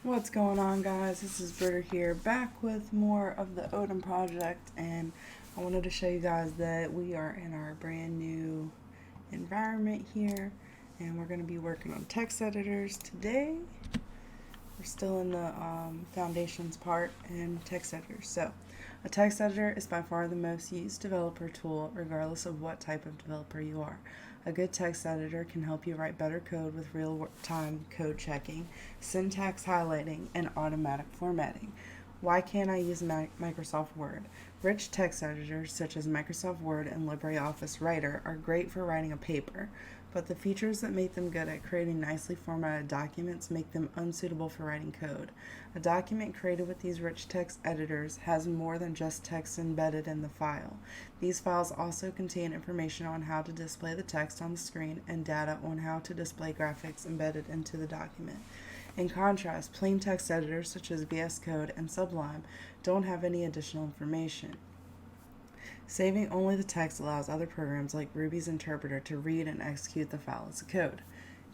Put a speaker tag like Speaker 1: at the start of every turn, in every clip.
Speaker 1: What's going on, guys? This is Britta here, back with more of the Odin Project, and I wanted to show you guys that we are in our brand new environment here, and we're going to be working on text editors today. We're still in the foundations part and text editors. So, a text editor is by far the most used developer tool, regardless of what type of developer you are. A good text editor can help you write better code with real-time code checking, syntax highlighting, and automatic formatting. Why can't I use Microsoft Word? Rich text editors such as Microsoft Word and LibreOffice Writer are great for writing a paper, but the features that make them good at creating nicely formatted documents make them unsuitable for writing code. A document created with these rich text editors has more than just text embedded in the file. These files also contain information on how to display the text on the screen and data on how to display graphics embedded into the document. In contrast, plain text editors such as VS Code and Sublime don't have any additional information. Saving only the text allows other programs like Ruby's interpreter to read and execute the file as a code.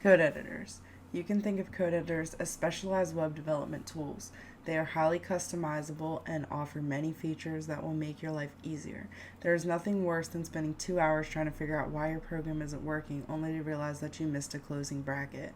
Speaker 1: Code editors. You can think of code editors as specialized web development tools. They are highly customizable and offer many features that will make your life easier. There is nothing worse than spending 2 hours trying to figure out why your program isn't working, only to realize that you missed a closing bracket.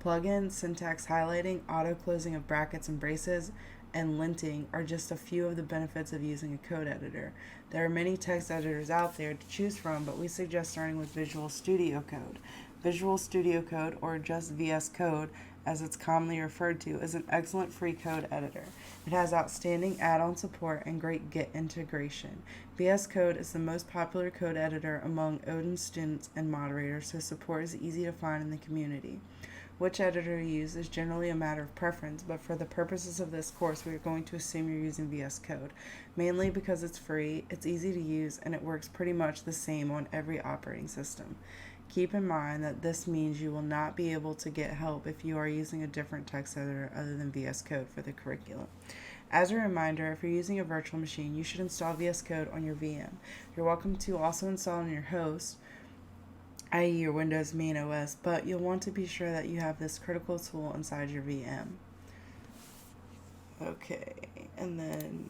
Speaker 1: Plugins, syntax highlighting, auto-closing of brackets and braces, and linting are just a few of the benefits of using a code editor. There are many text editors out there to choose from, but we suggest starting with Visual Studio Code. Visual Studio Code, or just VS Code as it's commonly referred to, is an excellent free code editor. It has outstanding add-on support and great Git integration. VS Code is the most popular code editor among Odin students and moderators, so support is easy to find in the community. Which editor to use is generally a matter of preference, but for the purposes of this course, we are going to assume you're using VS Code, mainly because it's free, it's easy to use, and it works pretty much the same on every operating system. Keep in mind that this means you will not be able to get help if you are using a different text editor other than VS Code for the curriculum. As a reminder, if you're using a virtual machine, you should install VS Code on your VM. You're welcome to also install on your host, i.e. your Windows main OS, but you'll want to be sure that you have this critical tool inside your VM. Okay, and then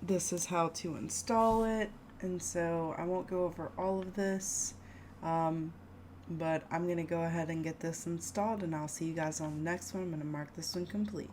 Speaker 1: this is how to install it, and so I won't go over all of this, but I'm going to go ahead and get this installed, and I'll see you guys on the next one. I'm going to mark this one complete.